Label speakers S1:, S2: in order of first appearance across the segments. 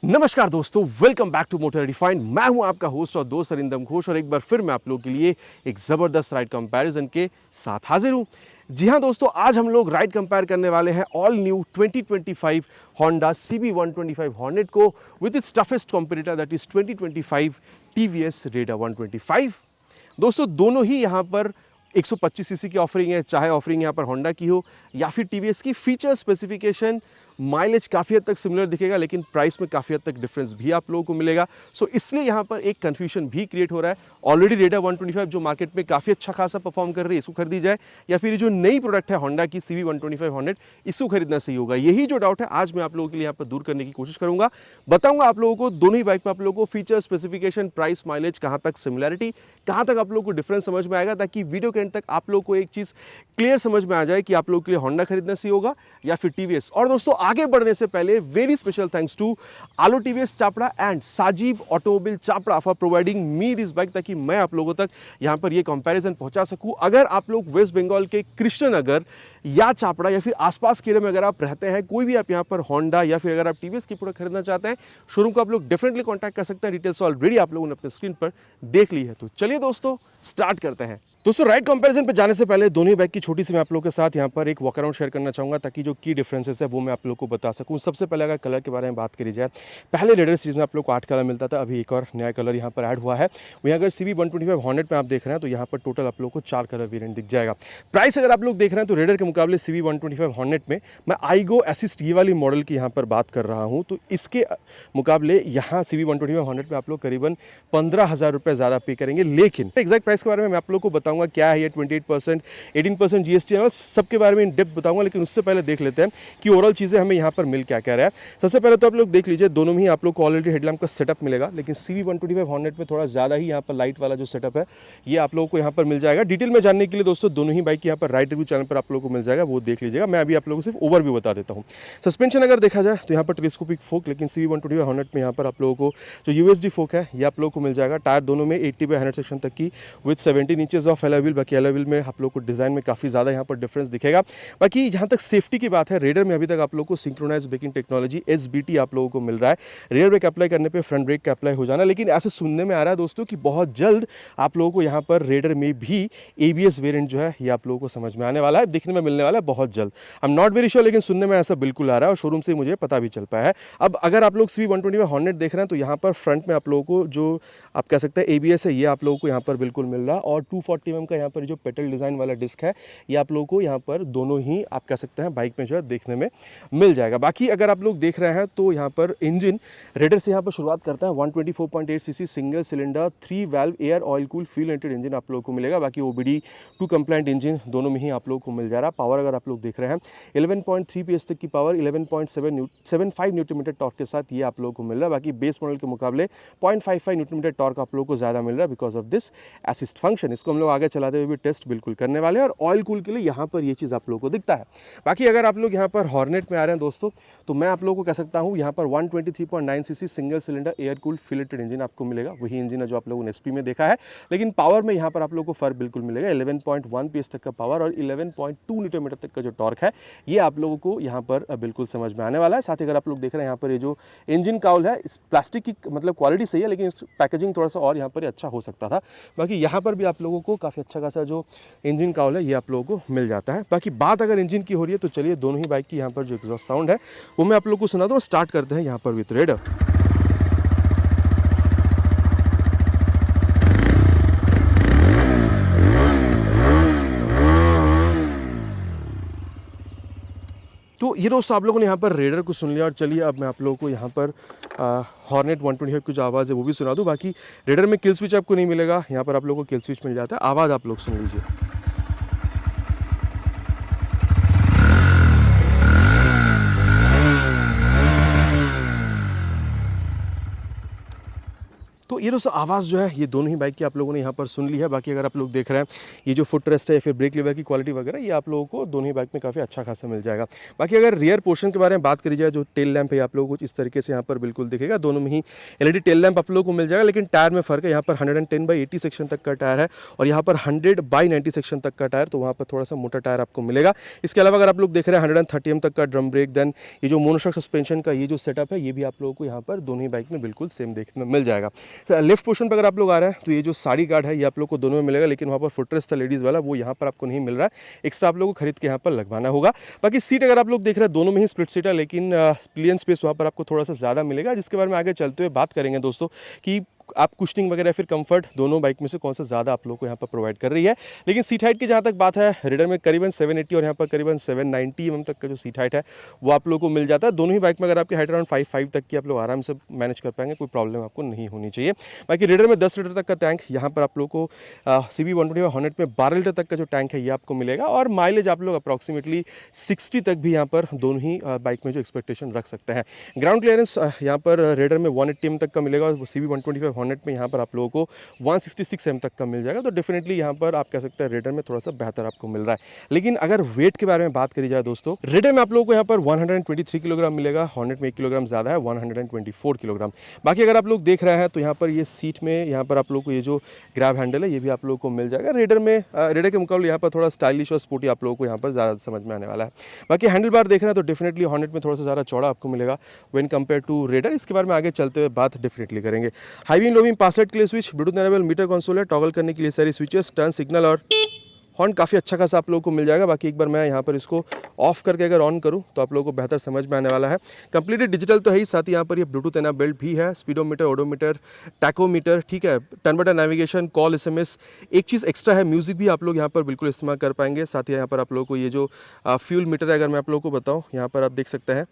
S1: नमस्कार दोस्तों, welcome back to Motor Refined. मैं हूं आपका होस्ट और दोस्त अरिंदम घोष और एक बार फिर मैं आप लोगों के लिए एक ज़बरदस्त राइड कंपैरिजन के साथ हाजिर हूं। जी हां दोस्तों, आज हम लोग राइड कंपेयर करने वाले हैं all new 2025 Honda CB125 Hornet को with its toughest competitor that is 2025 TVS Raider 125। दोस्तों दोनों ही यहाँ पर 125 सीसी की ऑफरिंग है, चाहे ऑफरिंग यहाँ पर होंडा की हो या फिर टीवीएस की। फीचर स्पेसिफिकेशन माइलेज काफ़ी हद तक सिमिलर दिखेगा, लेकिन प्राइस में काफ़ी हद तक डिफरेंस भी आप लोगों को मिलेगा। सो इसलिए यहाँ पर एक कन्फ्यूजन भी क्रिएट हो रहा है। ऑलरेडी रेडर 125 जो मार्केट में काफ़ी अच्छा खासा परफॉर्म कर रही है, इसको खरीदी जाए या फिर जो नई प्रोडक्ट है होंडा की CB125 हॉर्नेट, इसको खरीदना सही होगा। यही जो डाउट है आज मैं आप लोगों के लिए यहाँ पर दूर करने की कोशिश करूंगा। बताऊंगा आप लोगों को दोनों ही बाइक पर आप लोगों को फीचर स्पेसिफिकेशन, प्राइस, माइलेज, कहाँ तक सिमिलैरिटी, कहाँ तक आप लोगों को डिफरेंस समझ में आएगा, ताकि वीडियो के एंड तक आप लोगों को एक चीज़ क्लियर समझ में आ जाए कि आप लोगों के लिए होंडा खरीदना सही होगा या फिर टीवीएस। और दोस्तों आगे बढ़ने से पहले very special thanks to Alo TVS Chapra and Sajib automobile Chapra for providing me this bike, ताकि मैं आप लोगों तक यहाँ पर ये कंपैरिजन पहुंचा सकूं। अगर आप लोग वेस्ट बंगाल के कृष्णनगर या चापड़ा या फिर आसपास के एरिया में अगर आप रहते हैं, कोई भी आप यहाँ पर होंडा या फिर अगर आप टीवीएस की प्रोडक्ट खरीदना चाहते हैं, शोरूम को आप लोग डेफिनेटली कॉन्टैक्ट कर सकते हैं। डिटेल्स ऑलरेडी आप लोगों ने अपने स्क्रीन पर देख ली है। तो चलिए दोस्तों स्टार्ट करते हैं। दोस्तों राइड कंपैरिजन पे जाने से पहले दोनों ही बाइक की छोटी सी मैं आप लोगों के साथ यहाँ पर एक वॉक अराउंड शेयर करना चाहूँगा, ताकि जो की डिफरेंसेस है वो मैं आप लोगों को बता सकूँ। सबसे पहले अगर कलर के बारे में बात करी जाए, पहले रेडर सीरीज में आप लोग को 8 कलर मिलता था, अभी एक और नया कलर यहाँ पर ऐड हुआ है। वहीं अगर CB125 हॉर्नेट में आप देख रहे हैं तो यहाँ पर टोटल आप लोग को 4 कलर वेरिएंट दिख जाएगा। प्राइस अगर आप लोग देख रहे हैं तो रेडर के मुकाबले CB125 हॉर्नेट में मैं आईगो असिस्ट ये वाली मॉडल की यहाँ पर बात कर रहा हूँ, तो इसके मुकाबले यहाँ CB125 हॉर्नेट में आप लोग करीबन 15,000 रुपये ज़्यादा पे करेंगे। लेकिन एग्जैक्ट प्राइस के बारे में मैं आप लोग को बताऊंगा क्या है ये 28%, 18% GST और सबके बारे में इन डेप्थ बताऊंगा। लेकिन उससे पहले देख लेते हैं कि ओवरऑल चीज़ें हमें यहाँ पर मिल क्या क्या रहा है। सबसे पहले तो आप लोग देख लीजिए, दोनों में ही आप लोग को ऑलरेडी हेडलैम्प का सेटअप मिलेगा, लेकिन CB125 हॉर्नेट में थोड़ा ज़्यादा ही यहाँ पर लाइट वाला जो सेटअप है ये आप लोगों को यहाँ पर मिल जाएगा। डिटेल में जानने के लिए दोस्तों दोनों ही बाइक यहाँ पर राइड रिव्यू चैनल पर आप लोगों को मिल जाएगा, वो देख लीजिएगा। मैं अभी आप लोगों को सिर्फ ओवरव्यू बता देता हूँ। सस्पेंशन अगर देखा जाए तो यहाँ पर टेलीस्कोपिक फोक, लेकिन CB125 हॉर्नेट में यहाँ पर आप लोगों को जो USD फोक है ये आप लोगों को मिल जाएगा। टायर दोनों में 80/100 सेक्शन तक की with 17 inches of alloy wheel. बाकी एलॉय व्हील में आप लोग को डिज़ाइन में काफ़ी ज़्यादा यहाँ पर डिफरेंस दिखेगा। बाकी जहाँ तक सेफ्टी की बात है, रेडर में अभी तक आप लोग को सिंक्रोनाइज ब्रेकिंग टेक्नोलॉजी SBT आप लोगों को मिल रहा है। रेयर ब्रेक अप्लाई करने पे फ्रंट ब्रेक का अप्लाई हो जाना, लेकिन ऐसे सुनने में आ रहा है दोस्तों कि बहुत जल्द आप लोगों को यहाँ पर रेडर में भी ABS वेरिएंट जो है ये आप लोगों को समझ में आने वाला है, दिखने में मिलने वाला है बहुत जल्द। I am not very sure, लेकिन सुनने में ऐसा बिल्कुल आ रहा है और शोरूम से मुझे पता भी चल पाया है। अब अगर आप लोग CB125 हॉर्नेट देख रहे हैं तो यहाँ पर फ्रंट में आप लोगों को जो आप कह सकते हैं ABS है ये आप लोगों को यहाँ पर बिल्कुल मिल रहा है, और 240 mm का यहाँ पर जो पेटल डिज़ाइन वाला डिस्क है ये आप लोगों को यहाँ पर दोनों ही आप कह सकते हैं बाइक में जो है देखने में मिल जाएगा। बाकी अगर आप लोग देख रहे हैं तो यहाँ पर इंजन रेडर से यहाँ पर शुरुआत करता है 124.8 CC single cylinder 3 valve air oil cool fuel injected engine आप लोगों को मिलेगा। बाकी OBD 2 कंप्लाइंट इंजन दोनों में ही आप लोगों को मिल जा रहा है। पावर अगर आप लोग देख रहे हैं 11.3 PS तक की पावर, 11.75 न्यूटन मीटर टॉर्क के साथ ये आप लोगों को मिल रहा है। बाकी बेस मॉडल के मुकाबले 0.55 न्यूटन मीटर टॉर्क आप लोगों को ज़्यादा मिल रहा है because of this assist function. इसको हम लोग आगे चलाते हुए भी टेस्ट बिल्कुल करने वाले हैं, और ऑयल कूल के लिए यहाँ पर ये चीज़ आप लोगों को दिखता है। बाकी अगर आप लोग यहाँ पर हॉर्नेट में आ रहे हैं दोस्तों, तो मैं आप लोगों को कह सकता हूँ यहाँ पर 123.9 CC single cylinder air cool फिलेटेड इंजन आपको मिलेगा। वही इंजन है जो आप लोगों ने SP में देखा है, लेकिन पावर में यहाँ पर आप लोगों को फर्क बिल्कुल मिलेगा। 11.1 PS तक का पावर और 11.2 न्यूटन मीटर तक का जो टॉर्क है ये आप लोगों को यहाँ पर बिल्कुल समझ में आने वाला है। साथ ही अगर आप लोग देख रहे हैं यहाँ पर ये जो इंजन काउल है, इस प्लास्टिक की मतलब क्वालिटी सही है, लेकिन इस पैकेजिंग थोड़ा सा और यहाँ पर अच्छा हो सकता था। बाकी यहाँ पर भी आप लोगों को काफ़ी अच्छा खासा जो इंजन काउल है ये आप लोगों को मिल जाता है। बाकी बात अगर इंजन की हो रही है तो चलिए दोनों ही बाइक की यहाँ पर जो एग्जॉस्ट साउंड है वो मैं आप लोगों को सुना दूँ। स्टार्ट करते हैं यहाँ पर विथ रेडर। तो ये दोस्तों आप लोगों ने यहाँ पर रेडर को सुन लिया, और चलिए अब मैं आप लोगों को यहाँ पर हॉर्नेट 125 की जो आवाज़ है वो भी सुना दूँ। बाकी रेडर में किल स्विच आपको नहीं मिलेगा, यहाँ पर आप लोगों को किल स्विच मिल जाता है। आवाज़ आप लोग सुन लीजिए। तो ये दोस्तों आवाज़ जो है ये दोनों ही बाइक की आप लोगों ने यहाँ पर सुन ली है। बाकी अगर आप लोग देख रहे हैं ये जो फुट रेस्ट है या फिर ब्रेक लीवर की क्वालिटी वगैरह ये आप लोगों को दोनों ही बाइक में काफ़ी अच्छा खासा मिल जाएगा। बाकी अगर रियर पोर्शन के बारे में बात करी जाए, जो टेल लैंप है आप लोगों को कुछ इस तरीके से यहाँ पर बिल्कुल दिखेगा। दोनों में ही एलईडी टेल लैंप आप लोगों को मिल जाएगा, लेकिन टायर में फ़र्क है। यहाँ पर 110/80 सेक्शन तक का टायर है और यहाँ पर 100/90 सेक्शन तक का टायर, तो वहाँ पर थोड़ा सा मोटा टायर आपको मिलेगा। इसके अलावा अगर आप लोग देख रहे हैं 130 mm तक का ड्रम ब्रेक, देन ये जो मोनोशॉक सस्पेंशन का ये जो सेटअप है ये भी आप लोगों को यहाँ पर दोनों ही बाइक में बिल्कुल सेम देखने में मिल जाएगा। लेफ्ट पोर्शन पर अगर आप लोग आ रहे हैं तो ये जो साड़ी गार्ड है ये आप लोग को दोनों में मिलेगा, लेकिन वहाँ पर फुटरेस्ट था लेडीज़ वाला वो यहाँ पर आपको नहीं मिल रहा है, एक्स्ट्रा आप लोगों को खरीद के यहाँ पर लगवाना होगा। बाकी सीट अगर आप लोग देख रहे हैं दोनों में ही स्प्लिट सीट है, लेकिन प्लेन स्पेस वहाँ पर आपको थोड़ा सा ज़्यादा मिलेगा, जिसके बारे में आगे चलते हुए बात करेंगे दोस्तों कि आप कुशनिंग वगैरह फिर कंफर्ट दोनों बाइक में से कौन सा ज़्यादा आप लोगों को यहाँ पर प्रोवाइड कर रही है। लेकिन सीट हाइट की जहाँ तक बात है, रेडर में करीबन 780 और यहाँ पर करीबन 790 mm तक का जो सीट हाइट है वो आप लोगों को मिल जाता है। दोनों ही बाइक में अगर आपकी हाइट अराउंड 5'5" तक की आप लोग आराम से मैनेज कर पाएंगे, कोई प्रॉब्लम आपको नहीं होनी चाहिए। बाकी रेडर में 10 लीटर तक का टैंक, यहाँ पर आप लोग को CB125 हॉर्नेट में 12 लीटर तक का जो टैंक है ये आपको मिलेगा और माइलेज आप लोग अप्रॉक्सीमेटली 60 तक भी यहाँ पर दोनों ही बाइक में जो एक्सपेक्टेशन रख सकते हैं। ग्राउंड क्लियरेंस यहाँ पर रेडर में 180 mm तक का मिलेगा और CB125 हॉर्नेट में यहाँ पर आप लोगों को 166 mm तक का मिल जाएगा। तो डेफिनेटली यहाँ पर आप कह सकते हैं रेडर में थोड़ा सा बेहतर आपको मिल रहा है। लेकिन अगर वेट के बारे में बात करी जाए दोस्तों, रेडर में आप लोगों को यहाँ पर 123 किलोग्राम मिलेगा, हॉर्नेट में 1 किलोग्राम ज़्यादा है, 124 किलोग्राम। बाकी अगर आप लोग देख रहे हैं तो यहाँ पर ये सीट में यहाँ पर आप लोग को ये जो ग्रैब हैंडल है ये भी आप लोगों को मिल जाएगा। रेडर के मुकाबले यहाँ पर थोड़ा स्टाइलिश और स्पोर्टी आप लोगों को यहाँ पर ज़्यादा समझ में आने वाला है। बाकी हैंडल बार देख रहे हैं तो डेफिनेटली हॉर्नेट में थोड़ा सा ज़्यादा चौड़ा आपको मिलेगा व्हेन कंपेयर टू रेडर। इसके बारे में आगे चलते हुए बात डेफिनेटली करेंगे। हाई बीम लो बीम पास लाइट के लिए switch, Bluetooth enable meter console है, टॉगल करने के लिए सारी स्विचेस, टर्न सिग्नल और हॉर्न काफ़ी अच्छा खासा आप लोगों को मिल जाएगा। बाकी एक बार मैं यहाँ पर इसको ऑफ करके अगर ऑन करूँ तो आप लोगों को बेहतर समझ में आने वाला है। कंप्लीटली डिजिटल तो है ही, साथ ही यहाँ पर ये ब्लूटूथ इनेबल्ड भी है, स्पीडोमीटर, ओडोमीटर, टैकोमीटर, ठीक है, turn button navigation, call, SMS। एक चीज़ एक्स्ट्रा है, म्यूजिक भी आप लोग यहाँ पर बिल्कुल इस्तेमाल कर पाएंगे। साथ ही यहाँ पर आप लोगों को ये जो फ्यूल मीटर है अगर मैं आप लोगों को बताऊँ, यहाँ पर आप देख सकते हैं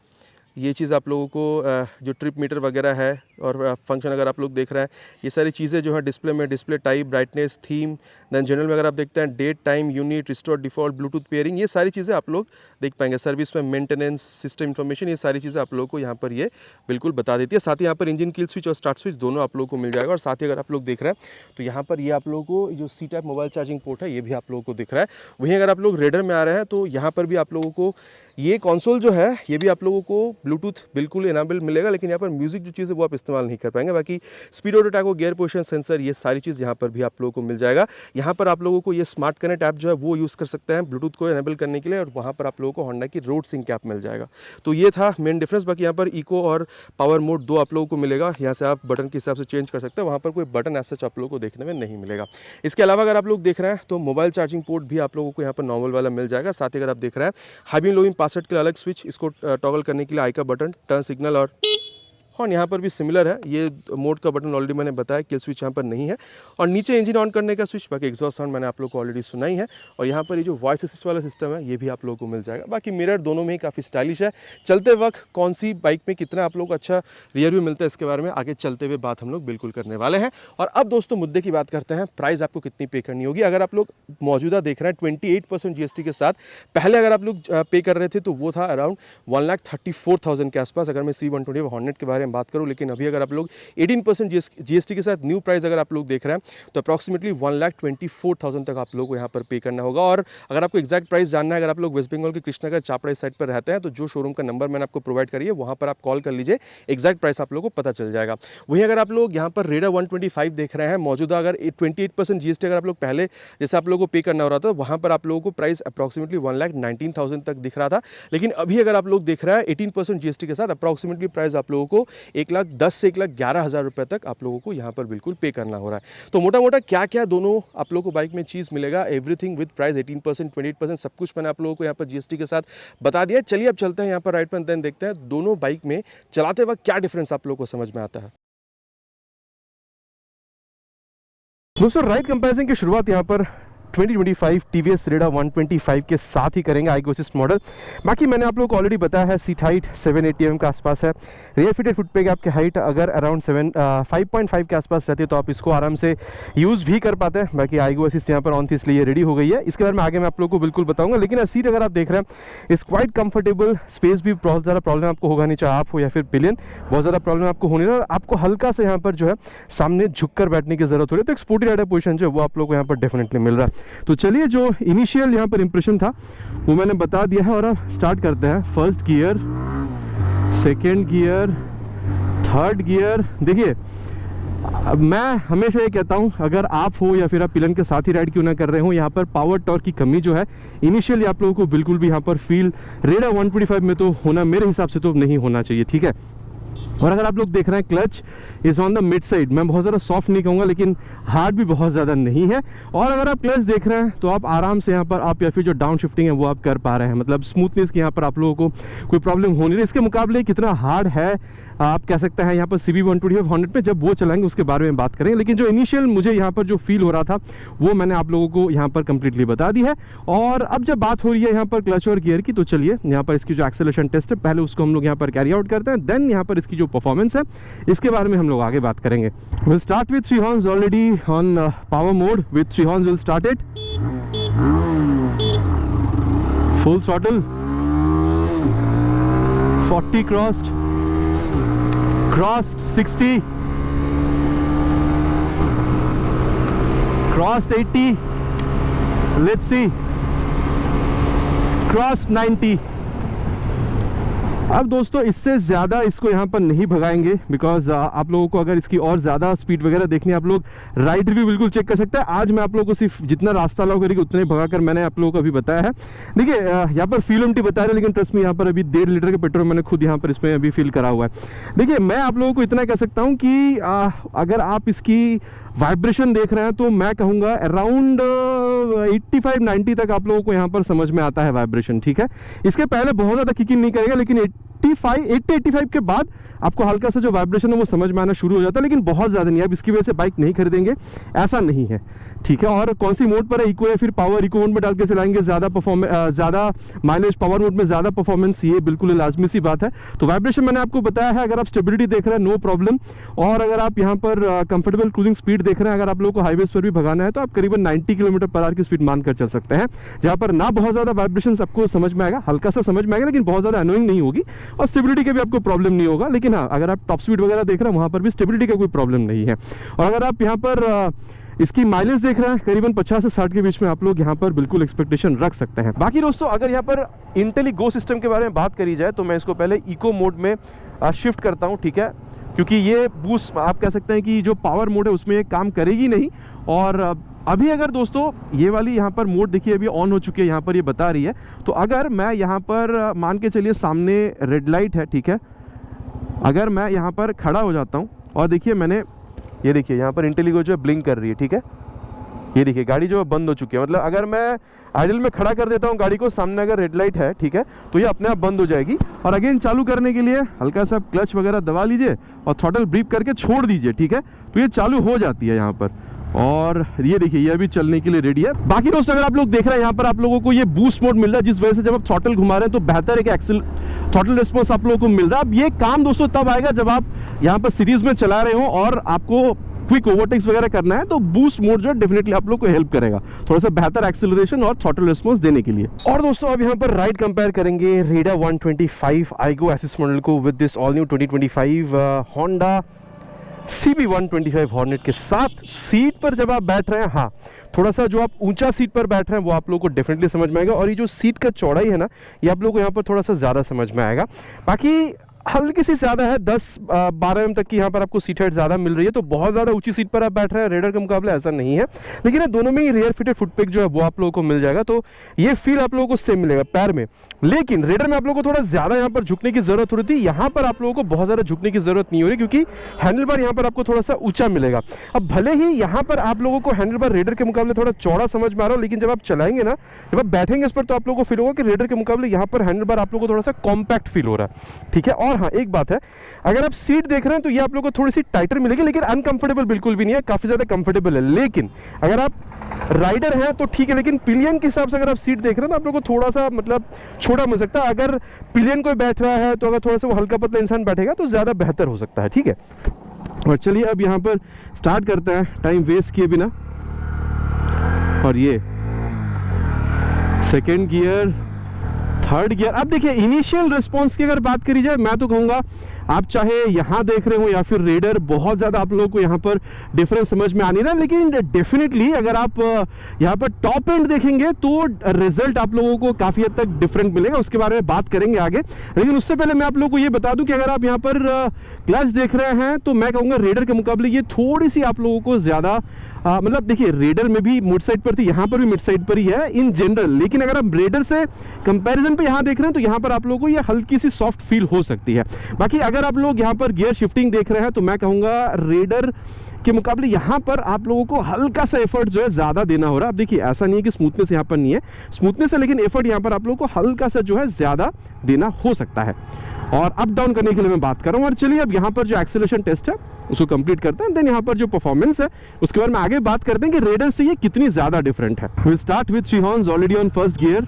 S1: ये चीज़ आप लोगों को जो ट्रिप मीटर वगैरह है और फंक्शन अगर आप लोग देख रहे हैं ये सारी चीज़ें जो है डिस्प्ले में, display type, brightness, theme, then general में अगर आप देखते हैं date, time, unit, restore, default, Bluetooth pairing, ये सारी चीज़ें आप लोग देख पाएंगे। सर्विस में मेंटेनेंस, सिस्टम इन्फॉर्मेशन, ये सारी चीज़ें आप लोगों को यहाँ पर ये बिल्कुल बता देती है। साथ ही यहाँ पर इंजन किल स्विच और स्टार्ट स्विच दोनों आप लोगों को मिल जाएगा। और साथ ही अगर आप लोग देख रहे हैं तो यहाँ पर ये आप लोगों को जो C type mobile charging port है ये भी आप लोगों को दिख रहा है। वहीं अगर आप लोग रेडर में आ रहे हैं तो यहाँ पर भी आप लोगों को ये कंसोल जो है ये भी आप लोगों को ब्लूटूथ बिल्कुल इनेबल मिलेगा, लेकिन यहाँ पर म्यूजिक जो चीज़ है वो आप इस्तेमाल नहीं कर पाएंगे। बाकी speed auto tacho, gear position sensor, ये सारी चीज़ यहाँ पर भी आप लोगों को मिल जाएगा। यहाँ पर आप लोगों को ये स्मार्ट कनेक्ट ऐप जो है वो यूज़ कर सकते हैं ब्लूटूथ को इनेबल करने के लिए, और वहाँ पर आप लोगों को होंडा की रोड सिंक ऐप मिल जाएगा। तो ये था मेन डिफरेंस। बाकी यहाँ पर इको और पावर मोड दो आप लोगों को मिलेगा, यहाँ से आप बटन के हिसाब से चेंज कर सकते हैं, वहाँ पर कोई बटन ऐसा आप लोगों को देखने में नहीं मिलेगा। इसके अलावा अगर आप लोग देख रहे हैं तो मोबाइल चार्जिंग पोर्ट भी आप लोगों को यहाँ पर नॉर्मल वाला मिल जाएगा। साथ ही अगर आप देख रहे हैं हाई बीम लो बीम पास लाइट के लिए अलग स्विच, इसको टॉगल करने के लिए आई का बटन, टर्न सिग्नल और हॉर्न यहाँ पर भी सिमिलर है। ये मोड का बटन ऑलरेडी मैंने बताया, किल स्विच यहाँ पर नहीं है। और नीचे इंजन ऑन करने का स्विच, बाकी एग्जॉस्ट साउंड मैंने आप लोग को ऑलरेडी सुना ही है। और यहाँ पर ये जो वॉइस असिस्ट वाला सिस्टम है ये भी आप लोगों को मिल जाएगा। बाकी मिरर दोनों में ही काफ़ी स्टाइलिश है। चलते वक्त कौन सी बाइक में कितना आप लोग को अच्छा रियर व्यू मिलता है इसके बारे में आगे चलते हुए बात हम लोग बिल्कुल करने वाले हैं। और अब दोस्तों मुद्दे की बात करते हैं, प्राइस आपको कितनी पे करनी होगी। अगर आप लोग मौजूदा देख रहे हैं 28% GST के साथ, पहले अगर आप लोग पे कर रहे थे तो वो था अराउंड 1,34,000 के आसपास, अगर मैं C125 हॉर्नेट के बारे में बात करूँ। लेकिन अभी अगर आप लोग 18% GST के साथ न्यू प्राइस अगर आप लोग देख रहे हैं तो अप्रॉक्सीमेटली 1,24,000 तक आप लोग को यहाँ पर पे करना होगा। और अगर आपको एक्जैक्ट प्राइस जानना है, अगर आप लोग वेस्ट बंगाल के कृष्णनगर चापड़ा साइड पर रहते हैं तो जो शोरूम का नंबर मैंने आपको प्रोवाइड करी है वहाँ पर आप कॉल कर लीजिए, एक्जैक्ट प्राइस आप लोगों को पता चल जाएगा। वहीं अगर आप लोग यहाँ पर रेडर 125 देख रहे हैं, मौजूदा अगर 28% GST अगर आप लोग पहले जैसे आप लोगों को पे करना हो रहा था, वहाँ पर आप लोगों को प्राइस अप्रॉक्सीमेटली 1,19,000 तक दिख रहा था। लेकिन अभी अगर आप लोग देख रहे हैं 18% GST के साथ अप्रॉक्सीमेटली प्राइस आप लोगों को 1,10,000 से 1,11,000 रुपए तक आप लोगों को यहाँ पर बिल्कुल पे करना हो रहा है। तो मोटा मोटा क्या क्या दोनों आप लोगों को बाइक में चीज़ मिलेगा, एवरीथिंग विद प्राइस 18%, 28%, सब कुछ मैंने आप लोगों को यहाँ पर GST के साथ बता दिया। चलिए अब चलते हैं यहाँ पर राइट पर, देन देखते हैं दोनों बाइक में चलाते वक्त क्या डिफरेंस आप लोगों को समझ में आता है। दोस्तों राइड कंपैरिजन की शुरुआत यहाँ पर 2025 TVS Raider 125 के साथ ही करेंगे आईगो असिस्ट मॉडल। बाकी मैंने आप लोगों को ऑलरेडी बताया है सीट हाइट 780 mm के आसपास है। रियर फिटेड फुट पे आपके हाइट अगर अराउंड 5.5 के आसपास रहती है तो आप इसको आराम से यूज़ भी कर पाते हैं। बाकी आईगो असिस्ट यहाँ पर ऑन थी इसलिए रेडी हो गई है। इसके बारे में आगे मैं आप लोगों को बिल्कुल बताऊंगा। लेकिन सीट अगर आप देख रहे हैं इस क्वाइट कंफर्टेबल, स्पेस भी बहुत ज़्यादा प्रॉब्लम आपको होगा नहीं, चाहे आप हो या फिर पिलियन, बहुत ज़्यादा प्रॉब्लम आपको होने रहा। आपको हल्का से यहाँ पर जो है सामने झुककर बैठने की जरूरत हो रही है, तो एक स्पोर्टी राइडर पोजीशन जो है वो आप लोग को यहाँ पर डेफिनेटली मिल रहा है। तो चलिए जो इनिशियल यहाँ पर इंप्रेशन था वो मैंने बता दिया है और अब स्टार्ट करते हैं। First gear, second gear, third gear. देखिए मैं हमेशा ये कहता हूँ अगर आप हो या फिर आप पिलन के साथ ही राइड क्यों ना कर रहे हो, यहाँ पर पावर टॉर्क की कमी जो है इनिशियली आप लोगों को बिल्कुल भी यहाँ पर फील रेडर 125 में तो होना, मेरे हिसाब से तो नहीं होना चाहिए, ठीक है। और अगर आप लोग देख रहे हैं clutch is on the mid side, मैं बहुत ज़्यादा सॉफ्ट नहीं कहूँगा लेकिन हार्ड भी बहुत ज़्यादा नहीं है। और अगर आप क्लच देख रहे हैं तो आप आराम से यहाँ पर आप या फिर जो डाउन शिफ्टिंग है वो आप कर पा रहे हैं, मतलब स्मूथनेस की यहाँ पर आप लोगों को कोई प्रॉब्लम हो नहीं रही। इसके मुकाबले कितना हार्ड है आप कह सकते हैं यहाँ पर CB 125 हॉर्नेट में, जब वो चलाएंगे उसके बारे में बात करेंगे। लेकिन जो इनिशियल मुझे यहाँ पर जो फील हो रहा था वो मैंने आप लोगों को यहाँ पर कंप्लीटली बता दी है। और अब जब बात हो रही है यहाँ पर क्लच और गियर की, तो चलिए यहाँ पर इसकी जो एक्सेलरेशन टेस्ट है पहले उसको हम लोग यहाँ पर कैरी आउट करते हैं, देन यहाँ पर इसकी जो परफॉर्मेंस है इसके बारे में हम लोग आगे बात करेंगे। Will start with 3 horns already on power mode. With 3 horns will start it full throttle, 40 crossed, 60, crossed 80, let's see, crossed 90। अब दोस्तों इससे ज़्यादा इसको यहाँ पर नहीं भगाएंगे बिकॉज आप लोगों को अगर इसकी और ज़्यादा स्पीड वगैरह देखनी है आप लोग राइड रिव्यू बिल्कुल चेक कर सकते हैं। आज मैं आप लोगों को सिर्फ जितना रास्ता अलाउ करेगी उतने भगाकर मैंने आप लोगों को अभी बताया है। देखिए यहाँ पर फ्यूल एम्प्टी बता रहे हैं लेकिन ट्रस्ट में यहाँ पर अभी 1.5 लीटर के पेट्रोल मैंने खुद यहाँ पर इसमें अभी फिल करा हुआ है। देखिए मैं आप लोगों को इतना कह सकता हूँ कि अगर आप इसकी वाइब्रेशन देख रहे हैं तो मैं कहूँगा अराउंड 85-90 तक आप लोगों को यहाँ पर समझ में आता है वाइब्रेशन, ठीक है। इसके पहले बहुत ज़्यादा किकिंग नहीं करेगा लेकिन 80-85 के बाद आपको हल्का सा जो वाइब्रेशन है वो समझ में आना शुरू हो जाता है, लेकिन बहुत ज़्यादा नहीं। अब इसकी वजह से बाइक नहीं खरीदेंगे ऐसा नहीं है, ठीक है। और कौन सी मोड पर है, इको या फिर पावर? इको मोड में डाल के चलाएंगे ज़्यादा माइलेज, पावर मोड में ज़्यादा परफॉर्मेंस, ये बिल्कुल लाजमी सी बात है। तो वाइब्रेशन मैंने आपको बताया है। अगर आप स्टेबिलिटी देख रहे हैं नो प्रॉब्लम, और अगर आप यहाँ पर कंफर्टेबल क्रूजिंग स्पीड देख रहे हैं, अगर आप लोगों को हाईवेज पर भी भगाना है तो आप करीबन 90 km/h की स्पीड मानकर चल सकते हैं, जहाँ पर ना बहुत ज़्यादा वाइब्रेशन आपको समझ में आएगा, हल्का सा समझ में आएगा लेकिन बहुत ज़्यादा अनोइंग नहीं होगी, और स्टेबिलिटी के भी आपको प्रॉब्लम नहीं होगा। लेकिन हाँ अगर आप टॉप स्पीड वगैरह देख रहे हैं वहाँ पर भी स्टेबिलिटी का कोई प्रॉब्लम नहीं है। और अगर आप यहाँ पर इसकी माइलेज देख रहे हैं करीबन 50 से 60 के बीच में आप लोग यहाँ पर बिल्कुल एक्सपेक्टेशन रख सकते हैं। बाकी दोस्तों अगर यहाँ पर इंटेलिगो सिस्टम के बारे में बात करी जाए तो मैं इसको पहले इको मोड में शिफ्ट करता हूँ, ठीक है, क्योंकि ये बूस्ट आप कह सकते हैं कि जो पावर मोड है उसमें ये काम करेगी नहीं। और अभी अगर दोस्तों ये वाली यहाँ पर मोड देखिए अभी ऑन हो चुकी है, यहाँ पर ये बता रही है। तो अगर मैं यहाँ पर मान के चलिए सामने रेड लाइट है, ठीक है, अगर मैं यहाँ पर खड़ा हो जाता हूँ और देखिए मैंने ये देखिए यहाँ पर इंटेलिगो जो है ब्लिंक कर रही है, ठीक है, ये देखिए गाड़ी जो है बंद हो चुकी है। मतलब अगर मैं आइडल में खड़ा कर देता हूँ गाड़ी को, सामने अगर रेड लाइट है, ठीक है, तो ये अपने आप बंद हो जाएगी। और अगेन चालू करने के लिए हल्का सा क्लच वगैरह दबा लीजिए और थ्रॉटल ब्रीफ करके छोड़ दीजिए, ठीक है, तो ये चालू हो जाती है यहाँ पर। और ये देखिए ये अभी चलने के लिए रेडी है। बाकी दोस्तों अगर आप लोग देख रहे हैं यहाँ पर आप लोगों को ये बूस्ट मोड मिल रहा है, जिस वजह से जब आप थ्रॉटल घुमा रहे हैं तो बेहतर एक थ्रॉटल रिस्पॉन्स आप लोगों को मिल रहा है। अब ये काम दोस्तों तब आएगा जब आप यहाँ पर सीरीज में चला रहे हो और आपको क्विक ओवरटेक्स वगैरह करना है, तो बूस्ट मोड जो है डेफिनेटली आप लोग को हेल्प करेगा थोड़ा सा बेहतर एक्सेलरेशन और थ्रॉटल रिस्पॉन्स देने के लिए। और दोस्तों अब यहाँ पर राइड कंपेयर करेंगे रेडर 125 आईगो असिस्ट मॉडल को with this all new 2025 Honda CB 125 hornet के साथ। सीट पर जब आप बैठ रहे हैं, हाँ थोड़ा सा जो आप ऊंचा सीट पर बैठ रहे हैं वो आप लोगों को डेफिनेटली समझ में आएगा, और ये जो सीट का चौड़ाई है ना ये आप लोगों को यहाँ पर थोड़ा सा ज़्यादा समझ में आएगा। बाकी हल्की सी ज़्यादा है, 10-12 mm तक की यहाँ पर आपको सीट हाइट ज़्यादा मिल रही है, तो बहुत ज़्यादा ऊंची सीट पर आप बैठ रहे हैं रेडर के मुकाबले ऐसा नहीं है। लेकिन दोनों में ही रियर फिटेड फुटपेग जो है वो आप लोगों को मिल जाएगा, तो ये फील आप लोगों को सेम मिलेगा पैर में। लेकिन रेडर में आप लोगों को थोड़ा ज़्यादा यहाँ पर झुकने की ज़रूरत हो रही थी, यहाँ पर आप लोगों को बहुत ज़्यादा झुकने की ज़रूरत नहीं हो रही, क्योंकि हैंडल बार यहाँ पर आपको थोड़ा सा ऊंचा मिलेगा। अब भले ही यहाँ पर आप लोगों को हैंडल बार रेडर के मुकाबले थोड़ा चौड़ा समझ में आ रहा हो, लेकिन जब आप चलाएंगे ना, जब आप बैठेंगे इस पर, तो आप लोगों को फील होगा कि रेडर के मुकाबले यहाँ पर हैंडल बार आप लोगों को थोड़ा सा कॉम्पैक्ट फील हो रहा है, ठीक है। और हाँ एक बात है, अगर आप सीट देख रहे हैं तो ये आप लोगों को थोड़ी सी टाइटर मिलेगी, लेकिन अनकंफर्टेबल बिल्कुल भी नहीं है, काफ़ी ज़्यादा कंफर्टेबल है। लेकिन अगर आप राइडर है तो ठीक है, लेकिन पिलियन के हिसाब से अगर आप सीट देख रहे हैं तो आप लोगों को थोड़ा सा मतलब छोटा मिल सकता है। अगर पिलियन कोई बैठ रहा है तो अगर थोड़ा सा वो हल्का पतला इंसान बैठेगा तो ज़्यादा बेहतर हो सकता है, ठीक है। और चलिए अब यहाँ पर स्टार्ट करते हैं टाइम वेस्ट किए बिना। और ये सेकेंड गियर, थर्ड गियर। अब देखिए इनिशियल रिस्पॉन्स की अगर बात करी जाए, मैं तो कहूँगा आप चाहे यहाँ देख रहे हो या फिर रेडर, बहुत ज़्यादा आप लोगों को यहाँ पर डिफरेंस समझ में आ नहीं रहा, लेकिन डेफिनेटली अगर आप यहाँ पर टॉप एंड देखेंगे तो रिजल्ट आप लोगों को काफ़ी हद तक डिफरेंट मिलेगा। उसके बारे में बात करेंगे आगे, लेकिन उससे पहले मैं आप लोगों को ये बता दूं कि अगर आप यहाँ पर क्लच देख रहे हैं तो मैं कहूँगा रेडर के मुकाबले ये थोड़ी सी आप लोगों को ज़्यादा मतलब देखिए रेडर में भी मिड साइड पर थी, यहाँ पर भी मिड साइड पर ही है इन जनरल, लेकिन अगर आप रेडर से कंपैरिजन पे यहाँ देख रहे हैं तो यहाँ पर आप लोगों को ये हल्की सी सॉफ्ट फील हो सकती है। बाकी अगर आप लोग यहाँ पर गियर शिफ्टिंग देख रहे हैं तो मैं कहूँगा रेडर के मुकाबले यहाँ पर आप लोगों को हल्का सा एफर्ट जो है ज़्यादा देना हो रहा है। अब देखिए ऐसा नहीं है कि स्मूथनेस यहाँ पर नहीं है, स्मूथनेस है, लेकिन एफर्ट यहाँ पर आप लोगों को हल्का सा जो है ज़्यादा देना हो सकता है। और अप डाउन करने के लिए मैं बात कर रहा हूँ। और चलिए अब यहाँ पर जो एक्सेलरेशन टेस्ट है उसको कंप्लीट करते हैं, देन यहाँ पर जो परफॉर्मेंस है उसके बारे में आगे बात करते हैं कि रेडर से ये कितनी ज़्यादा डिफरेंट है। Will start with three horns already on first gear,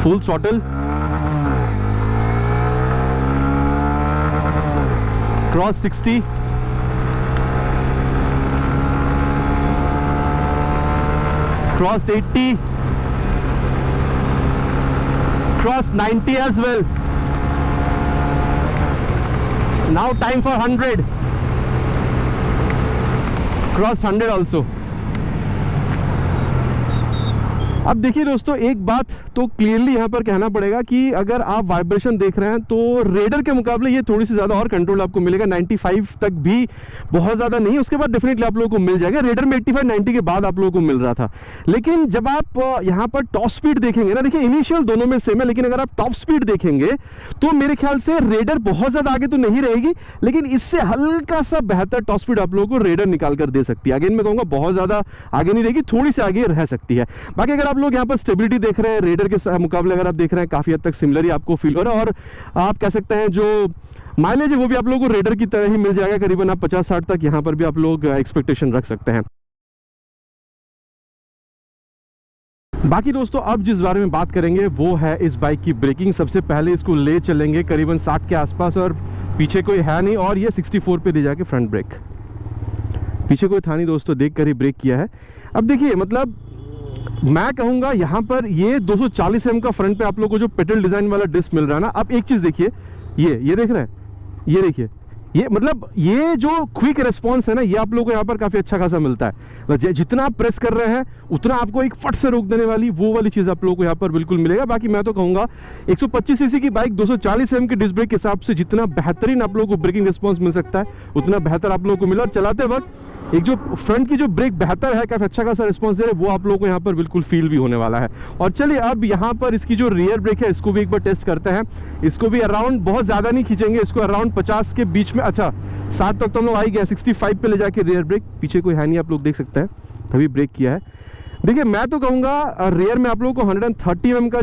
S1: full throttle, cross 60, cross 80, cross 90 as well. Now time for 100. Cross 100 also. अब देखिए दोस्तों एक बात तो क्लियरली यहाँ पर कहना पड़ेगा कि अगर आप वाइब्रेशन देख रहे हैं तो रेडर के मुकाबले ये थोड़ी सी ज़्यादा और कंट्रोल आपको मिलेगा। 95 तक भी बहुत ज़्यादा नहीं, उसके बाद डेफिनेटली आप लोगों को मिल जाएगा। रेडर में 85-90 के बाद आप लोगों को मिल रहा था, लेकिन जब आप यहाँ पर टॉप स्पीड देखेंगे ना, देखिए इनिशियल दोनों में सेम है, लेकिन अगर आप टॉप स्पीड देखेंगे तो मेरे ख्याल से रेडर बहुत ज़्यादा आगे तो नहीं रहेगी, लेकिन इससे हल्का सा बेहतर टॉप स्पीड आप लोगों को रेडर निकाल कर दे सकती है। अगेन मैं कहूँगा बहुत ज़्यादा आगे नहीं रहेगी, थोड़ी सी आगे रह सकती है। बाकी अगर आप लोग यहाँ पर स्टेबिलिटी देख रहे हैं रेडर के मुकाबले अगर आप देख रहे हैं काफ़ी हद तक सिमिलर ही आपको फील हो रहा है। और आप कह सकते हैं जो माइलेज है वो भी आप लोगों को रेडर की तरह ही मिल जाएगा, करीबन आप 50-60 तक यहाँ पर भी आप लोग एक्सपेक्टेशन रख सकते हैं। बाकी दोस्तों अब जिस बारे में बात करेंगे वो है इस बाइक की ब्रेकिंग। सबसे पहले इसको ले चलेंगे करीबन 60 के आसपास, और पीछे कोई है नहीं, और ये 64 पे ले जाके फ्रंट ब्रेक, पीछे कोई था नहीं दोस्तों, देख कर ही ब्रेक किया है। अब देखिए मतलब मैं कहूँगा यहाँ पर ये 240 mm का फ्रंट पे आप लोगों को जो पेटल डिज़ाइन वाला डिस्क मिल रहा है ना, अब एक चीज़ देखिए, ये देख रहे हैं, ये देखिए, ये मतलब ये जो क्विक रिस्पांस है ना, ये आप लोगों को यहाँ पर काफ़ी अच्छा खासा मिलता है। जितना आप प्रेस कर रहे हैं उतना आपको एक फट से रोक देने वाली वो वाली चीज़ आप लोगों को यहाँ पर बिल्कुल मिलेगा। बाकी मैं तो कहूँगा 125 सीसी की बाइक 240 mm के डिस्क ब्रेक के हिसाब से जितना बेहतरीन आप लोगों को ब्रेकिंग रिस्पॉन्स मिल सकता है उतना बेहतर आप लोगों को मिला। और चलाते वक्त एक जो फ्रंट की जो ब्रेक बेहतर है, काफ़ी अच्छा खासा रिस्पॉन्स दे रहे, वो आप लोगों को यहाँ पर बिल्कुल फील भी होने वाला है। और चलिए अब यहाँ पर इसकी जो रियर ब्रेक है इसको भी एक बार टेस्ट करते हैं। इसको भी अराउंड बहुत ज़्यादा नहीं खींचेंगे, इसको अराउंड 50 के बीच में, अच्छा 60 तक तो हम लोग आ ही गया, 65 पे ले जाके रियर ब्रेक, पीछे कोई है नहीं आप लोग देख सकते हैं, तभी ब्रेक किया है। देखिए मैं तो कहूँगा रियर में आप लोगों को 130 mm का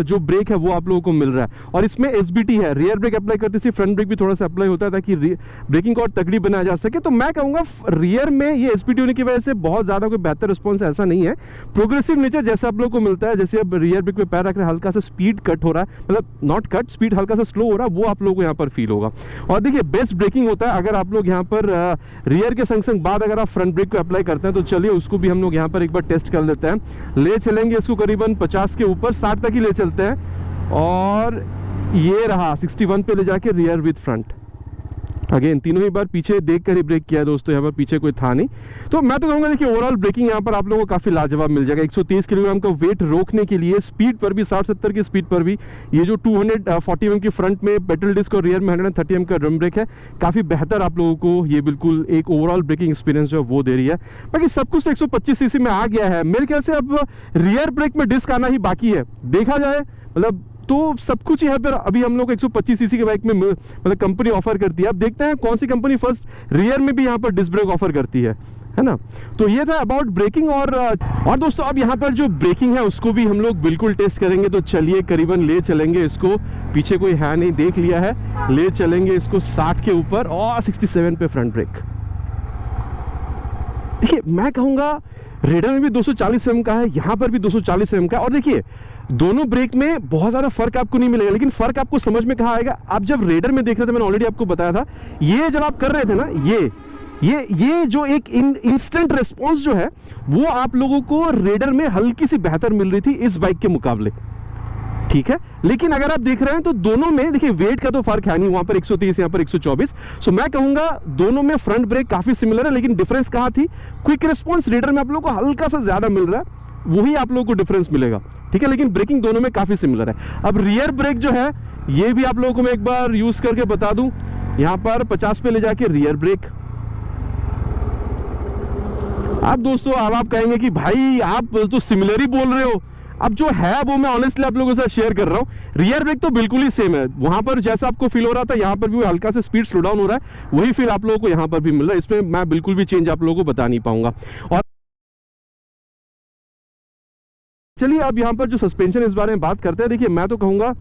S1: जो ब्रेक है वो आप लोगों को मिल रहा है, और इसमें SBT है, रियर ब्रेक अप्लाई करते से फ्रंट ब्रेक भी थोड़ा सा अप्लाई होता है ताकि ब्रेकिंग को और तगड़ी बनाया जा सके। तो मैं कहूँगा रियर में ये SBT होने की वजह से बहुत ज़्यादा कोई बेहतर रिस्पॉन्स ऐसा नहीं है। प्रोग्रेसिव नेचर जैसे आप लोगों को मिलता है, जैसे अब रियर ब्रेक पे पैर रख रहे हैं, हल्का सा स्पीड कट हो रहा है, मतलब नॉट कट, स्पीड हल्का सा स्लो हो रहा है, वो आप लोगों को यहाँ पर फील होगा। और देखिए बेस्ट ब्रेकिंग होता है अगर आप लोग यहाँ पर रियर के संग बाद अगर आप फ्रंट ब्रेक को अप्लाई करते हैं। तो चलिए उसको भी हम लोग यहाँ पर एक बार टेस्ट कर लेते हैं। ले चलेंगे इसको करीबन 50 के ऊपर, 60 तक ही ले चलते हैं, और ये रहा 61 पे ले जाके रियर विद फ्रंट। अगेन तीनों ही बार पीछे देख कर ही ब्रेक किया है दोस्तों, यहाँ पर पीछे कोई था नहीं। तो मैं तो कहूँगा देखिए ओवरऑल ब्रेकिंग यहाँ पर आप लोगों को काफ़ी लाजवाब मिल जाएगा। 130 किलोग्राम का वेट रोकने के लिए स्पीड पर भी 60-70 की स्पीड पर भी ये जो 240 mm की फ्रंट में पेटल डिस्क और रियर में 130 mm का ड्रम ब्रेक है, काफ़ी बेहतर आप लोगों को ये बिल्कुल एक ओवरऑल ब्रेकिंग एक्सपीरियंस जो है वो दे रही है। बाकी सब कुछ 125 सीसी में आ गया है, मेरे ख्याल से अब रियर ब्रेक में डिस्क आना ही बाकी है, देखा जाए मतलब तो सब कुछ यहाँ पर अभी हम लोग 125 सीसी के बाइक में मतलब कंपनी ऑफर करती है। अब देखते हैं कौन सी कंपनी फर्स्ट रियर में भी यहाँ पर डिस्क ब्रेक ऑफर करती है ना। तो ये था अबाउट ब्रेकिंग। और दोस्तों अब यहाँ पर जो ब्रेकिंग है उसको भी हम लोग बिल्कुल टेस्ट करेंगे। तो चलिए करीबन ले चलेंगे इसको, पीछे कोई है नहीं, देख लिया है, ले चलेंगे इसको 60 के ऊपर और 67 पे फ्रंट ब्रेक। देखिए मैं कहूँगा रेडर में भी 240 mm का है, यहाँ पर भी 240 mm का है। और देखिए दोनों ब्रेक में बहुत ज़्यादा फर्क आपको नहीं मिलेगा, लेकिन फर्क आपको समझ में कहाँ आएगा, आप जब रेडर में देख रहे थे, मैंने ऑलरेडी आपको बताया था, ये जब आप कर रहे थे ना, ये जो एक इंस्टेंट रिस्पॉन्स जो है वो आप लोगों को रेडर में हल्की सी बेहतर मिल रही थी इस बाइक के मुकाबले, ठीक है। लेकिन अगर आप देख रहे हैं तो दोनों में देखिए वेट का तो फर्क है नहीं, वहां पर 130 यहाँ पर 124। सो मैं कहूंगा दोनों में फ्रंट ब्रेक काफी सिमिलर है, लेकिन डिफरेंस कहाँ थी, क्विक रिस्पॉन्स रेडर में आप लोगों को हल्का सा ज्यादा मिल रहा है, वही आप लोगों को डिफरेंस मिलेगा, ठीक है। लेकिन ब्रेकिंग दोनों में काफी सिमिलर है। अब रियर ब्रेक जो है ये भी आप लोगों को मैं एक बार यूज करके बता दूं, यहां पर 50 पे ले जाके रियर ब्रेक। अब दोस्तों अब आप कहेंगे कि भाई आप तो सिमिलर ही बोल रहे हो, अब जो है वो मैं ऑनेस्टली आप लोगों के साथ शेयर कर रहा हूँ। रियर ब्रेक तो बिल्कुल ही सेम है, वहां पर जैसा आपको फील हो रहा था यहाँ पर भी हल्का से स्पीड स्लो डाउन हो रहा है, वही फील आप लोगों को यहाँ पर भी मिल रहा है। इसमें मैं बिल्कुल भी चेंज आप लोगों को बता नहीं पाऊंगा। और चलिए अब यहाँ पर जो सस्पेंशन इस बारे में बात करते हैं। देखिए मैं तो कहूँगा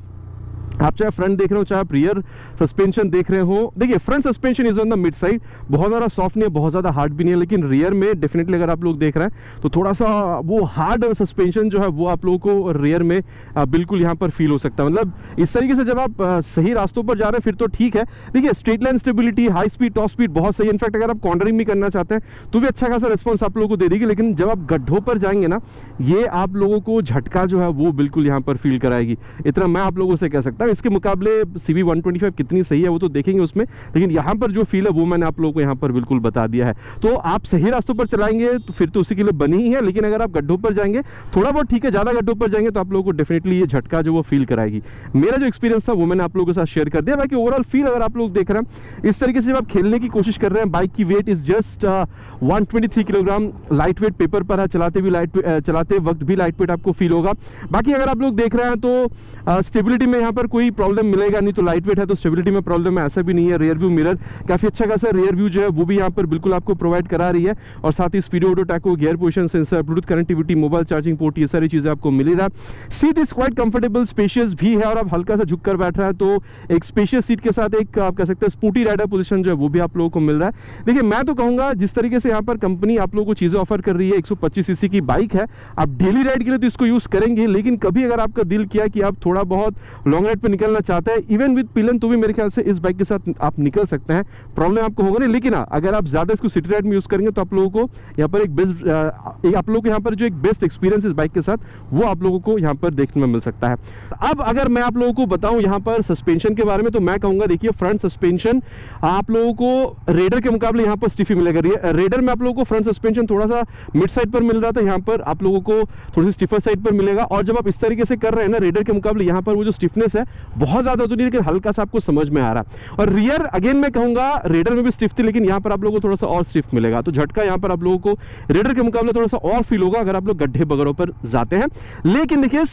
S1: आप चाहे फ्रंट देख रहे हो चाहे आप रियर सस्पेंशन देख रहे हो, देखिए front suspension is on the mid side, बहुत ज़्यादा सॉफ्ट नहीं है, बहुत ज़्यादा हार्ड भी नहीं है, लेकिन रियर में डेफिनेटली अगर आप लोग देख रहे हैं तो थोड़ा सा वो हार्ड सस्पेंशन जो है वो आप लोगों को रियर में बिल्कुल यहाँ पर फील हो सकता है। मतलब इस तरीके से जब आप सही रास्तों पर जा रहे हैं फिर तो ठीक है। देखिए straight line stability, high speed, top speed बहुत सही है। इनफैक्ट अगर आप कॉर्नरिंग भी करना चाहते हैं तो भी अच्छा खासा रिस्पॉन्स आप लोगों को दे देगी, लेकिन जब आप गड्ढों पर जाएंगे ना, ये आप लोगों को झटका जो है वो बिल्कुल यहाँ पर फील कराएगी, इतना मैं आप लोगों से कह सकता हूँ। इसके मुकाबले CB 125 कितनी सही है वो तो देखेंगे उसमें, लेकिन यहाँ पर जो फील है वो मैंने आप लोगों को यहाँ पर बिल्कुल बता दिया है। तो आप सही रास्तों पर चलाएंगे तो फिर तो उसी के लिए बनी ही है, लेकिन अगर आप गड्ढों पर जाएंगे थोड़ा बहुत ठीक है, ज़्यादा गड्ढों पर जाएंगे तो आप लोगों को डेफिनेटली ये झटका जो वो फील कराएगी। मेरा जो एक्सपीरियंस था वो मैंने आप लोगों के साथ शेयर कर दिया। बाकी ओवरऑल फील अगर आप लोग देख रहे हैं इस तरीके से जब आप खेलने की कोशिश कर रहे हैं, बाइक की weight is just 123 kilogram, light weight paper पर है, चलाते वक्त भी लाइट वेट आपको फील होगा। बाकी अगर आप लोग देख रहे हैं तो स्टेबिलिटी में यहाँ पर कोई प्रॉब्लम मिलेगा नहीं, तो लाइट वेट है तो स्टेबिलिटी में प्रॉब्लम है ऐसा भी नहीं है। रियर व्यू मिरर काफी अच्छा खासा रियर व्यू जो है वो भी यहाँ पर बिल्कुल आपको प्रोवाइड करा रही है, और साथ ही speedo auto tacho, gear position sensor, Bluetooth connectivity, mobile charging port, ये सारी चीजें आपको मिल रहा है। Seat is quite comfortable, spacious भी है, और आप हल्का सा झुक कर बैठ रहा है तो एक स्पेशियस सीट के साथ एक आप कह सकते हैं स्पोर्टी राइडर पोजीशन जो है वो भी आप लोगों को मिल रहा है। देखिए मैं तो कहूंगा जिस तरीके से यहाँ पर कंपनी आप लोगों को चीजें ऑफर कर रही है, 125 सीसी की बाइक है, आप डेली राइड के लिए तो इसको यूज करेंगे, लेकिन कभी अगर आपका दिल किया कि आप थोड़ा बहुत लॉन्ग राइड पर निकलना चाहते हैं इवन विद पिलन, तो भी मेरे ख्याल से इस बाइक के साथ आप निकल सकते हैं, प्रॉब्लम आपको होगा नहीं। लेकिन अगर आप ज्यादा इसको सिटी राइड में यूज करेंगे तो आप लोगों को यहाँ पर एक बेस्ट आप लोगों को यहाँ पर जो एक बेस्ट एक्सपीरियंस इस बाइक के साथ वो आप लोगों को यहाँ पर देखने में मिल सकता है। अब अगर मैं आप लोगों को बताऊं यहाँ पर सस्पेंशन के बारे में, तो मैं कहूंगा देखिए फ्रंट सस्पेंशन आप लोगों को रेडर के मुकाबले यहाँ पर स्टिफी मिलेगा। रेडर में आप लोगों को फ्रंट सस्पेंशन थोड़ा सा मिड साइड पर मिल रहा था, यहाँ पर आप लोगों को थोड़ी सी स्टिफर साइड पर मिलेगा। और जब आप इस तरीके से कर रहे हैं ना रेडर के मुकाबले, यहाँ पर वो जो स्टिफनेस है बहुत ज्यादा तो नहीं, लेकिन हल्का सा आपको समझ में आ रहा है। और रियर अगेन मैं कहूंगा रेडर में भी स्टिफ थी, लेकिन यहाँ पर आप लोगों को थोड़ा सा और स्टिफ मिलेगा, तो झटका यहाँ पर आप लोगों को रेडर के मुकाबले थोड़ा सा और फील होगा अगर आप लोग गड्ढे वगैरह पर जाते हैं। लेकिन देखिए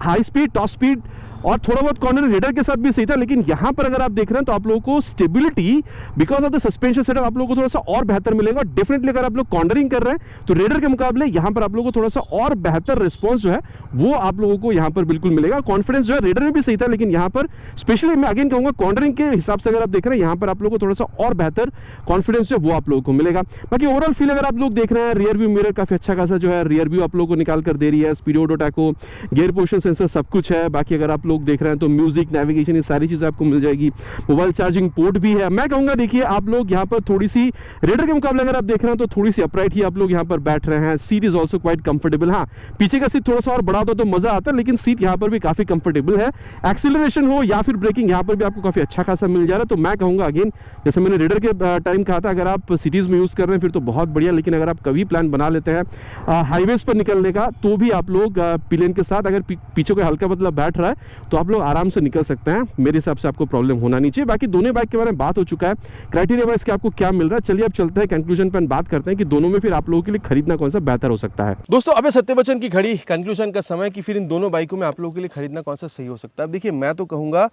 S1: हाई स्पीड, टॉप स्पीड और थोड़ा बहुत कॉर्नर रेडर के साथ भी सही था, लेकिन यहां पर अगर आप देख रहे हैं तो आप लोगों को stability because of the suspension setup आप लोगों को थोड़ा सा और बेहतर मिलेगा। डेफिनेटली अगर आप लोग कॉर्नरिंग कर रहे हैं तो रेडर के मुकाबले यहां पर आप लोगों को थोड़ा सा और बेहतर रिस्पॉन्स जो है वो आप लोगों को यहां पर बिल्कुल मिलेगा। कॉन्फिडेंस जो है रेडर में भी सही था, लेकिन यहां पर स्पेशली मैं अगेन कहूंगा कॉर्नरिंग के हिसाब से अगर आप देख रहे हैं यहां पर आप लोगों को थोड़ा सा और बेहतर कॉन्फिडेंस जो वो आप लोगों को मिलेगा। बाकी ओवरऑल फील अगर आप लोग देख रहे हैं, रियर व्यू मिरर काफी अच्छा खासा जो है रियर व्यू आप लोगों को निकाल कर दे रही है, speedo auto tacho, gear position sensor सब कुछ है। बाकी अगर आप लोग देख रहे हैं तो म्यूजिक, नेविगेशन, ये सारी चीजें आपको मिल जाएगी। मोबाइल चार्जिंग पोर्ट भी है। मैं कहूंगा देखिए आप लोग यहाँ पर थोड़ी सी रेडर के मुकाबले अगर आप देख रहे हैं तो थोड़ी सी अपराइट ही आप लोग यहाँ पर बैठ रहे हैं। Seat is also quite comfortable. हाँ, पीछे का सीट थोड़ा सा और बड़ा होता तो मजा आता, लेकिन सीट यहाँ पर भी काफी कंफर्टेबल है। एक्सीलरेशन हो या फिर ब्रेकिंग यहाँ पर भी आपको काफी अच्छा खासा मिल जा रहा है। तो मैं कहूंगा अगेन जैसे मैंने रेडर के टाइम कहा था, अगर आप सिटीज में यूज कर रहे हैं फिर तो बहुत बढ़िया, लेकिन अगर आप कभी प्लान बना लेते हैं हाईवेज पर निकलने का तो भी आप लोग पिलियन के साथ अगर पीछे कोई हल्का पतला बैठ रहा है तो आप लोग आराम से निकल सकते हैं। मेरे हिसाब से आपको प्रॉब्लम होना नहीं चाहिए। बाकी दोनों बाइक के बारे में बात हो चुका है, क्राइटेरिया वाइज के आपको क्या मिल रहा है। चलिए अब चलते हैं कंक्लूजन पर, बात करते हैं कि दोनों में फिर आप लोगों के लिए खरीदना कौन सा बेहतर हो सकता है। दोस्तों अबे सत्य बच्चन की घड़ी कंक्लूजन का समय कि फिर इन दोनों बाइकों में आप लोगों के लिए खरीदना कौन सा सही हो सकता है। अब देखिए मैं तो कहूंगा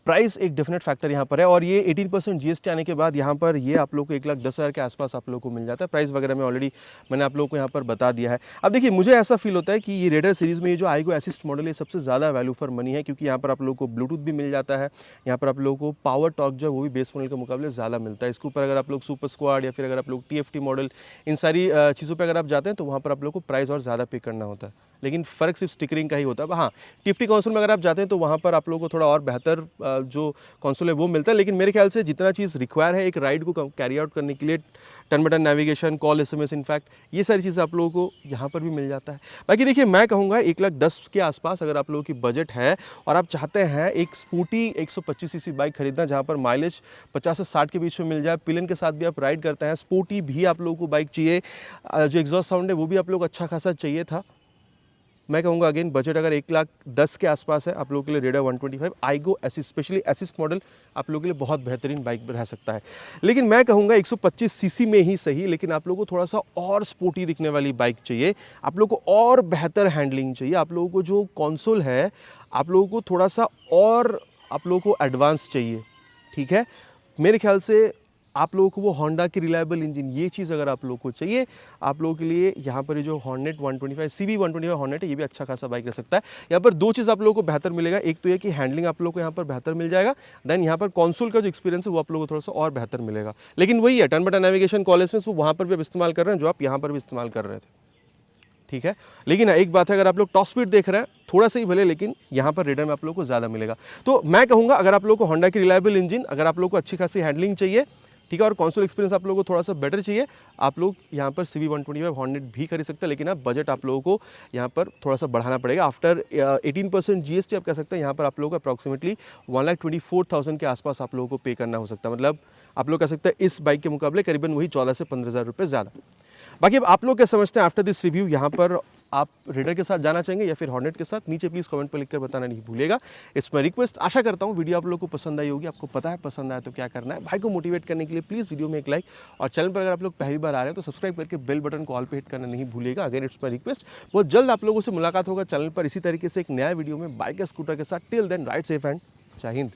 S1: प्राइस एक डेफिनेट फैक्टर यहाँ पर है, और ये 18% जीएसटी आने के बाद यहाँ पर ये आप लोग को 1,10,000 के आसपास आप लोग को मिल जाता है। प्राइस वगैरह में ऑलरेडी मैंने आप लोग को यहाँ पर बता दिया है। अब देखिए, मुझे ऐसा फील होता है कि ये रेडर सीरीज़ में ये जो आईगो असिस्ट मॉडल है सबसे ज़्यादा वैल्यू फॉर मनी है, क्योंकि यहाँ पर आप लोग को ब्लूटूथ भी मिल जाता है, यहाँ पर आप लोगों को पावर टॉर्क जो है वो भी बेस मॉडल के मुकाबले ज़्यादा मिलता है। इसके ऊपर अगर आप लोग सुपर स्क्वाड या फिर अगर आप लोग टीएफटी मॉडल, इन सारी चीज़ों पर अगर आप जाते हैं तो वहाँ पर आप लोग को प्राइस और ज़्यादा पे करना होता है, लेकिन फ़र्क सिर्फ स्टिकरिंग का ही होता है। हाँ, टीएफटी कंसोल में अगर आप जाते हैं तो वहाँ पर आप लोगों को थोड़ा और बेहतर जो कंसोल है वो मिलता है, लेकिन मेरे ख्याल से जितना चीज़ रिक्वायर है एक राइड को कैरी आउट करने के लिए, turn button navigation, call, SMS, in fact ये सारी चीज़ें आप लोगों को यहाँ पर भी मिल जाता है। बाकी देखिए, मैं कहूँगा 1,10,000 के आसपास अगर आप लोगों की बजट है और आप चाहते हैं एक स्कूटी 125 सीसी बाइक खरीदना जहाँ पर माइलेज 50 से 60 के बीच में मिल जाए, पिलियन के साथ भी आप राइड करते हैं, स्पोर्टी भी आप लोगों को बाइक चाहिए, जो एग्जॉस्ट साउंड है वो भी आप लोग अच्छा खासा चाहिए था, मैं कहूँगा अगेन बजट अगर 1,10,000 के आसपास है आप लोगों के लिए raider 125 iGo assist, specially assist model आप लोगों के लिए बहुत बेहतरीन बाइक रह सकता है। लेकिन मैं कहूँगा 125 सीसी में ही सही, लेकिन आप लोगों को थोड़ा सा और स्पोर्टी दिखने वाली बाइक चाहिए, आप लोगों को और बेहतर हैंडलिंग चाहिए, आप लोगों को जो कंसोल है आप लोगों को थोड़ा सा और आप लोगों को एडवांस चाहिए, ठीक है। मेरे ख्याल से आप लोगों को वो होंडा की रिलायबल इंजन, ये चीज़ अगर आप लोगों को चाहिए, आप लोगों के लिए यहाँ पर जो हॉर्नेट 125 CB 125 हॉर्नेट है ये भी अच्छा खासा बाइक रह सकता है। यहाँ पर दो चीज़ आप लोगों को बेहतर मिलेगा, एक तो ये कि हैंडलिंग आप लोगों को यहाँ पर बेहतर मिल जाएगा, देन यहाँ पर कंसोल का जो एक्सपीरियंस है वो आप लोगों को थोड़ा सा और बेहतर मिलेगा। लेकिन वही है, turn button navigation, call, SMS वो वहाँ पर भी आप इस्तेमाल कर रहे हैं जो आप यहाँ पर भी इस्तेमाल कर रहे थे, ठीक है। लेकिन एक बात है, अगर आप लोग टॉप स्पीड देख रहे हैं थोड़ा सा ही भले, लेकिन यहाँ पर रेडर में आप लोगों को ज़्यादा मिलेगा। तो मैं कहूँगा अगर आप लोगों को होंडा की रिलायबल इंजन, अगर आप लोगों को अच्छी खासी हैंडलिंग चाहिए, ठीक है, और कंसोल एक्सपीरियंस आप लोगों को थोड़ा सा बेटर चाहिए, आप लोग यहाँ पर CB 125 हॉर्नेट भी खरीद सकते हैं, लेकिन आप बजट आप लोगों को यहाँ पर थोड़ा सा बढ़ाना पड़ेगा। आफ्टर 18% जीएसटी आप कह सकते हैं यहाँ पर आप लोगों को अप्रॉक्सीमेटली 1,24,000 के आसपास आप लोगों को पे करना हो सकता है, मतलब आप लोग कह सकते हैं इस बाइक के मुकाबले करीबन वही 14 से 15,000 रुपये ज़्यादा। बाकी अब आप लोग क्या समझते हैं आफ्टर दिस रिव्यू, यहाँ पर आप रेडर के साथ जाना चाहेंगे या फिर हॉर्नेट के साथ, नीचे प्लीज़ कमेंट पर लिखकर बताना नहीं भूलिएगा। It's my request. आशा करता हूँ वीडियो आप लोग को पसंद आई होगी, आपको पता है पसंद आया तो क्या करना है। भाई को मोटिवेट करने के लिए प्लीज़ वीडियो में एक लाइक, और चैनल पर अगर आप लोग पहली बार आ रहे हैं तो सब्सक्राइब करके बेल बटन को ऑल पे हिट करना नहीं भूलिएगा। Again it's my request. बहुत जल्द आप लोगों से मुलाकात होगा चैनल पर इसी तरीके से एक नया वीडियो में बाइक या स्कूटर के साथ। Till then ride safe and जय हिंद।